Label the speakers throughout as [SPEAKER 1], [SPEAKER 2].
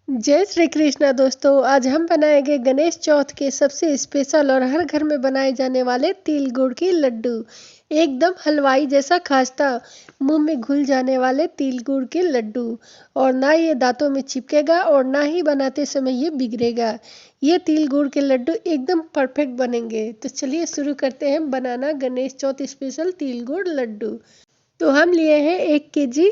[SPEAKER 1] जय श्री कृष्णा दोस्तों। आज हम बनाएंगे गणेश चौथ के सबसे स्पेशल और हर घर में बनाए जाने वाले तिल गुड़ के लड्डू। एकदम हलवाई जैसा खास्ता, मुंह में घुल जाने वाले तिल गुड़ के लड्डू। और ना ये दांतों में चिपकेगा और ना ही बनाते समय ये बिगड़ेगा। ये तिल गुड़ के लड्डू एकदम परफेक्ट बनेंगे। तो चलिए शुरू करते हैं बनाना गणेश चौथ स्पेशल तिल गुड़ लड्डू। तो हम लिए हैं 1 केजी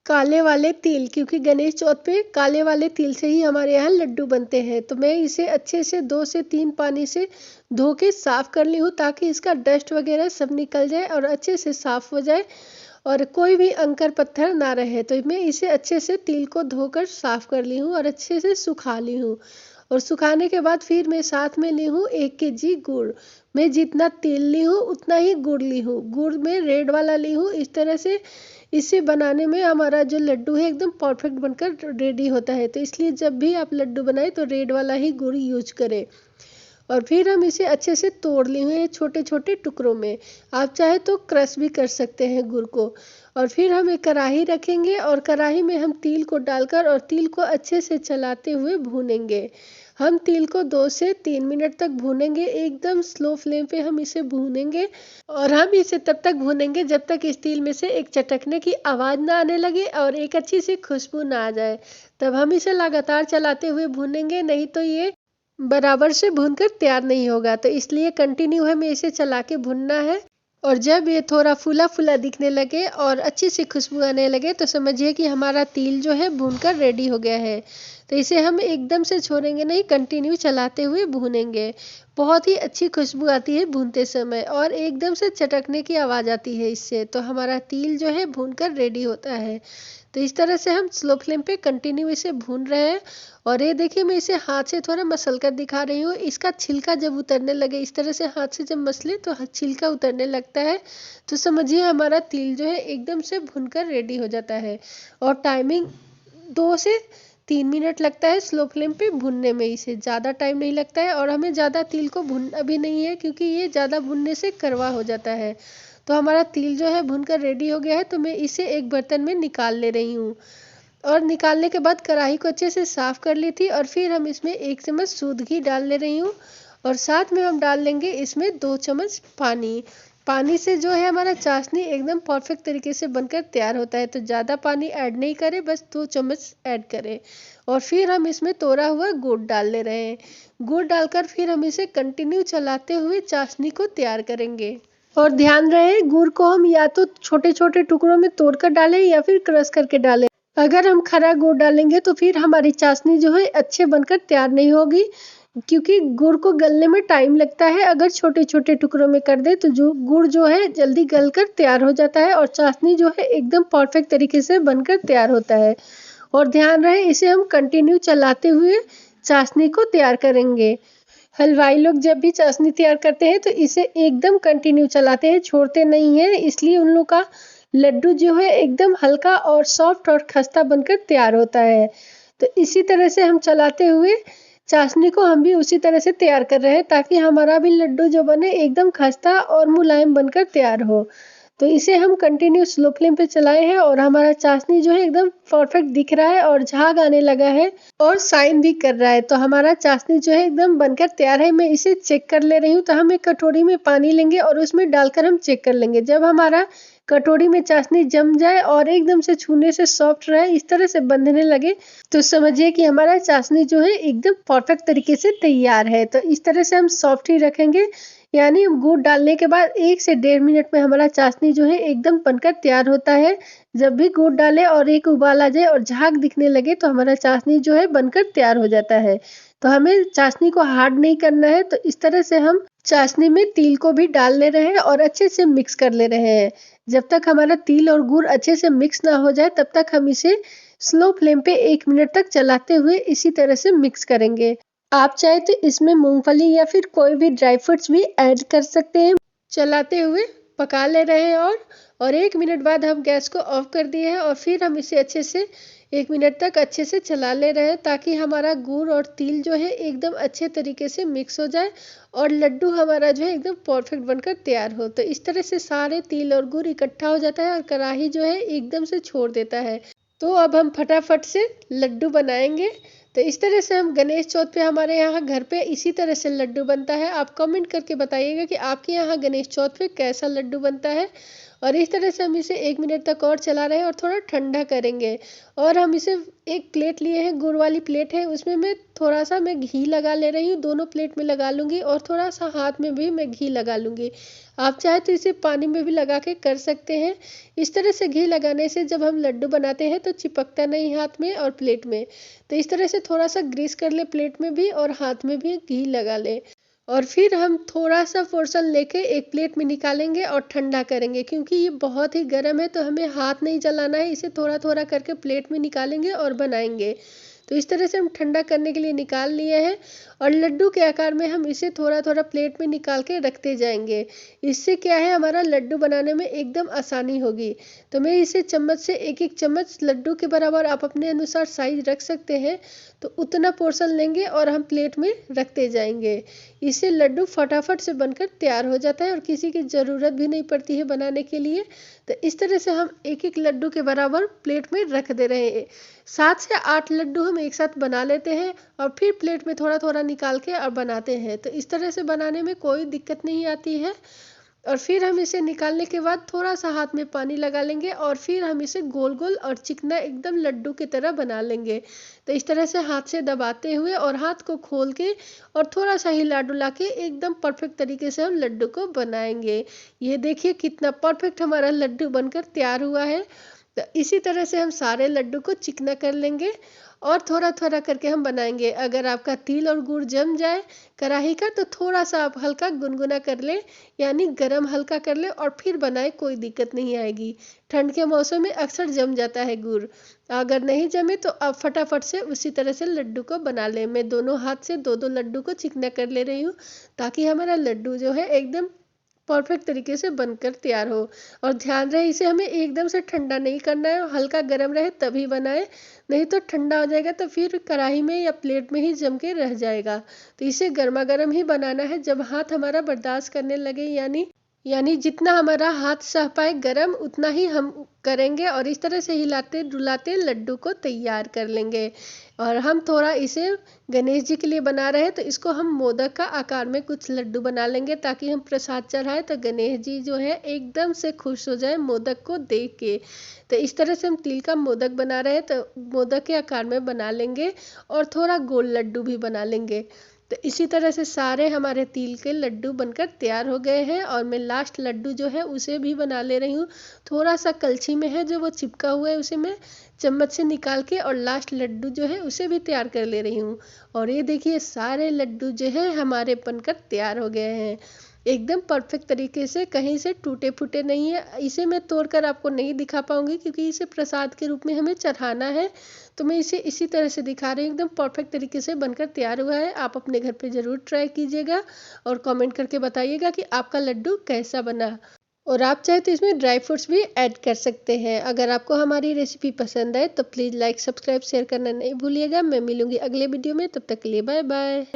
[SPEAKER 1] काले वाले तिल, क्योंकि गणेश चौथ पे काले वाले तिल से ही हमारे यहाँ लड्डू बनते हैं। तो मैं इसे अच्छे से 2 से 3 पानी से धो के साफ कर ली हूँ, ताकि इसका डस्ट वगैरह सब निकल जाए और अच्छे से साफ हो जाए और कोई भी अंकर पत्थर ना रहे। तो मैं इसे अच्छे से तिल को धोकर साफ कर ली हूँ और अच्छे से सुखा ली हूँ। और सुखाने के बाद फिर मैं साथ में ली हूँ 1 केजी गुड़। मैं जितना तिल ली हूँ उतना ही गुड़ ली हूँ। गुड़ में रेड वाला ली हूँ। इस तरह से इसे बनाने में हमारा जो लड्डू है एकदम परफेक्ट बनकर रेडी होता है। तो इसलिए जब भी आप लड्डू बनाए तो रेड वाला ही गुड़ यूज करें। और फिर हम इसे अच्छे से तोड़ लिए हैं छोटे छोटे टुकड़ों में। आप चाहे तो क्रश भी कर सकते हैं गुड़ को। और फिर हम एक कढ़ाई रखेंगे और कढ़ाई में हम तिल को डालकर और तिल को अच्छे से चलाते हुए भूनेंगे। हम तिल को 2 से 3 मिनट तक भूनेंगे। एकदम स्लो फ्लेम पे हम इसे भूनेंगे। और हम इसे तब तक भूनेंगे जब तक इस तिल में से एक चटकने की आवाज़ ना आने लगे और एक अच्छी सी खुशबू ना आ जाए। तब हम इसे लगातार चलाते हुए भूनेंगे, नहीं तो ये बराबर से भूनकर तैयार नहीं होगा। तो इसलिए कंटिन्यू हमें इसे चला के भूनना है। और जब ये थोड़ा फूला फूला दिखने लगे और अच्छी सी खुशबू आने लगे तो समझिए कि हमारा तिल जो है भूनकर रेडी हो गया है। तो इसे हम एकदम से छोड़ेंगे नहीं, कंटिन्यू चलाते हुए भूनेंगे। बहुत ही अच्छी खुशबू आती है भूनते समय और एकदम से चटकने की आवाज़ आती है इससे। तो हमारा तिल जो है भूनकर रेडी होता है। तो इस तरह से हम स्लो फ्लेम पे कंटिन्यू इसे भून रहे हैं। और ये देखिए, मैं इसे हाथ से थोड़ा मसल कर दिखा रही हूँ। इसका छिलका जब उतरने लगे, इस तरह से हाथ से जब मसले तो छिलका उतरने लगता है, तो समझिए हमारा तिल जो है एकदम से भुनकर रेडी हो जाता है। और टाइमिंग 2 से 3 मिनट लगता है स्लो फ्लेम पे भुनने में। इसे ज़्यादा टाइम नहीं लगता है और हमें ज़्यादा तिल को भुनना भी नहीं है, क्योंकि ये ज़्यादा भुनने से कड़वा हो जाता है। तो हमारा तिल जो है भुनकर रेडी हो गया है। तो मैं इसे एक बर्तन में निकाल ले रही हूँ। और निकालने के बाद कढ़ाई को अच्छे से साफ कर ली थी और फिर हम इसमें 1 चम्मच शुद्ध घी डाल ले रही हूँ। और साथ में हम डाल लेंगे इसमें 2 चम्मच पानी। पानी से जो है हमारा चाशनी एकदम परफेक्ट तरीके से बनकर तैयार होता है। तो ज़्यादा पानी ऐड नहीं करें, बस 2 चम्मच ऐड करें। और फिर हम इसमें तोड़ा हुआ गुड़ डाल ले रहे हैं। गुड़ डालकर फिर हम इसे कंटिन्यू चलाते हुए चाशनी को तैयार करेंगे। और ध्यान रहे, गुड़ को हम या तो छोटे छोटे टुकड़ों में तोड़कर डालें या फिर क्रश करके डालें। अगर हम खरा गुड़ डालेंगे तो फिर हमारी चाशनी जो है अच्छे बनकर तैयार नहीं होगी, क्योंकि गुड़ को गलने में टाइम लगता है। अगर छोटे छोटे टुकड़ों में कर दे तो जो गुड़ जो है जल्दी गल कर तैयार हो जाता है और चाशनी जो है एकदम परफेक्ट तरीके से बनकर तैयार होता है। और ध्यान रहे, इसे हम कंटिन्यू चलाते हुए चाशनी को तैयार करेंगे। हलवाई लोग जब भी चाशनी तैयार करते हैं तो इसे एकदम कंटिन्यू चलाते हैं, छोड़ते नहीं हैं। इसलिए उन लोग का लड्डू जो है एकदम हल्का और सॉफ्ट और खस्ता बनकर तैयार होता है। तो इसी तरह से हम चलाते हुए चाशनी को हम भी उसी तरह से तैयार कर रहे हैं, ताकि हमारा भी लड्डू जो बने एकदम खस्ता और मुलायम बनकर तैयार हो। तो इसे हम कंटिन्यू स्लो फ्लेम पे चलाए हैं और हमारा चाशनी जो है एकदम परफेक्ट दिख रहा है और झाग आने लगा है और साइन भी कर रहा है। तो हमारा चाशनी जो है एकदम बनकर तैयार है। मैं इसे चेक कर ले रही हूँ। तो हम एक कटोरी में पानी लेंगे और उसमें डालकर हम चेक कर लेंगे। जब हमारा कटोरी में चाशनी जम जाए और एकदम से छूने से सॉफ्ट रहे, इस तरह से बंधने लगे, तो समझिए कि हमारा चाशनी जो है एकदम परफेक्ट तरीके से तैयार है। तो इस तरह से हम सॉफ्ट ही रखेंगे, यानी गुड़ डालने के बाद 1 से 1.5 मिनट में हमारा चाशनी जो है एकदम बनकर तैयार होता है। जब भी गुड़ डालें और एक उबाल आ जाए और झाग दिखने लगे तो हमारा चाशनी जो है बनकर तैयार हो जाता है। तो हमें चाशनी को हार्ड नहीं करना है। तो इस तरह से हम चाशनी में तिल को भी डाल ले रहे हैं और अच्छे से मिक्स कर ले रहे हैं। जब तक हमारा तिल और गुड़ अच्छे से मिक्स ना हो जाए तब तक हम इसे स्लो फ्लेम पे 1 मिनट तक चलाते हुए इसी तरह से मिक्स करेंगे। आप चाहे तो इसमें मूंगफली या फिर कोई भी ड्राई फ्रूट्स भी ऐड कर सकते हैं। चलाते हुए पका ले रहे हैं और 1 मिनट बाद हम गैस को ऑफ कर दिए हैं और फिर हम इसे अच्छे से 1 मिनट तक अच्छे से चला ले रहे हैं, ताकि हमारा गुड़ और तिल जो है एकदम अच्छे तरीके से मिक्स हो जाए और लड्डू हमारा जो है एकदम परफेक्ट बनकर तैयार हो। तो इस तरह से सारे तिल और गुड़ इकट्ठा हो जाता है और कढ़ाई जो है एकदम से छोड़ देता है। तो अब हम फटाफट से लड्डू बनाएंगे। तो इस तरह से हम गणेश चौथ पे हमारे यहाँ घर पे इसी तरह से लड्डू बनता है। आप कमेंट करके बताइएगा कि आपके यहाँ गणेश चौथ पे कैसा लड्डू बनता है। और इस तरह से हम इसे 1 मिनट तक और चला रहे हैं और थोड़ा ठंडा करेंगे। और हम इसे एक प्लेट लिए हैं, गुड़ वाली प्लेट है, उसमें मैं थोड़ा सा मैं घी लगा ले रही हूँ। दोनों प्लेट में लगा लूँगी और थोड़ा सा हाथ में भी मैं घी लगा लूँगी। आप चाहे तो इसे पानी में भी लगा के कर सकते हैं। इस तरह से घी लगाने से जब हम लड्डू बनाते हैं तो चिपकता नहीं हाथ में और प्लेट में। तो इस तरह से थोड़ा सा ग्रीस कर ले प्लेट में भी और हाथ में भी घी लगा ले। और फिर हम थोड़ा सा पोर्शन लेके एक प्लेट में निकालेंगे और ठंडा करेंगे, क्योंकि ये बहुत ही गर्म है तो हमें हाथ नहीं जलाना है। इसे थोड़ा थोड़ा करके प्लेट में निकालेंगे और बनाएंगे। तो इस तरह से हम ठंडा करने के लिए निकाल लिए हैं और लड्डू के आकार में हम इसे थोड़ा थोड़ा प्लेट में निकाल के रखते जाएंगे। इससे क्या है, हमारा लड्डू बनाने में एकदम आसानी होगी। तो मैं इसे चम्मच से एक एक चम्मच लड्डू के बराबर आप अपने अनुसार साइज रख सकते हैं। तो उतना पोर्शन लेंगे और हम प्लेट में रखते जाएंगे। इससे लड्डू फटाफट से बनकर तैयार हो जाता है और किसी की ज़रूरत भी नहीं पड़ती है बनाने के लिए। तो इस तरह से हम एक एक लड्डू के बराबर प्लेट में रख दे रहे हैं। 7 से 8 लड्डू हम एक साथ बना लेते हैं और फिर प्लेट में थोड़ा थोड़ा निकाल के और बनाते हैं। तो इस तरह से बनाने में कोई दिक्कत नहीं आती है। और फिर हम इसे निकालने के बाद थोड़ा सा हाथ में पानी लगा लेंगे और फिर हम इसे गोल गोल और चिकना एकदम लड्डू की तरह बना लेंगे। तो इस तरह से हाथ से दबाते हुए और हाथ को खोल के और थोड़ा सा हिला डुला के एकदम परफेक्ट तरीके से हम लड्डू को बनाएंगे। ये देखिए कितना परफेक्ट हमारा लड्डू बनकर तैयार हुआ है। तो इसी तरह से हम सारे लड्डू को चिकना कर लेंगे और थोड़ा थोड़ा करके हम बनाएंगे। अगर आपका तिल और गुड़ जम जाए कढ़ाई का तो थोड़ा सा आप हल्का गुनगुना कर ले, यानी गरम हल्का कर ले और फिर बनाए, कोई दिक्कत नहीं आएगी। ठंड के मौसम में अक्सर जम जाता है गुड़। अगर नहीं जमे तो आप फटाफट से उसी तरह से लड्डू को बना लें। मैं दोनों हाथ से दो दो लड्डू को चिकना कर ले रही हूँ ताकि हमारा लड्डू जो है एकदम परफेक्ट तरीके से बनकर तैयार हो। और ध्यान रहे इसे हमें एकदम से ठंडा नहीं करना है, हल्का गर्म रहे तभी बनाए, नहीं तो ठंडा हो जाएगा तो फिर कढ़ाई में या प्लेट में ही जम के रह जाएगा। तो इसे गर्मा गर्म ही बनाना है, जब हाथ हमारा बर्दाश्त करने लगे, यानी जितना हमारा हाथ सह पाए गरम उतना ही हम करेंगे और इस तरह से हिलाते डुलाते लड्डू को तैयार कर लेंगे। और हम थोड़ा इसे गणेश जी के लिए बना रहे हैं तो इसको हम मोदक का आकार में कुछ लड्डू बना लेंगे ताकि हम प्रसाद चढ़ाए तो गणेश जी जो है एकदम से खुश हो जाए मोदक को देख के। तो इस तरह से हम तिल का मोदक बना रहे हैं तो मोदक के आकार में बना लेंगे और थोड़ा गोल लड्डू भी बना लेंगे। तो इसी तरह से सारे हमारे तिल के लड्डू बनकर तैयार हो गए हैं और मैं लास्ट लड्डू जो है उसे भी बना ले रही हूँ। थोड़ा सा कलछी में है जो वो चिपका हुआ है, उसे मैं चम्मच से निकाल के और लास्ट लड्डू जो है उसे भी तैयार कर ले रही हूँ। और ये देखिए सारे लड्डू जो है हमारे बनकर तैयार हो गए हैं एकदम परफेक्ट तरीके से, कहीं से टूटे फूटे नहीं है। इसे मैं तोड़कर आपको नहीं दिखा पाऊंगी क्योंकि इसे प्रसाद के रूप में हमें चढ़ाना है। तो मैं इसे इसी तरह से दिखा रही हूँ, एकदम परफेक्ट तरीके से बनकर तैयार हुआ है। आप अपने घर पे ज़रूर ट्राई कीजिएगा और कमेंट करके बताइएगा कि आपका लड्डू कैसा बना। और आप चाहे तो इसमें ड्राई फ्रूट्स भी ऐड कर सकते हैं। अगर आपको हमारी रेसिपी पसंद आए तो प्लीज़ लाइक सब्सक्राइब शेयर करना नहीं भूलिएगा। मैं मिलूंगी अगले वीडियो में, तब तक के लिए बाय बाय।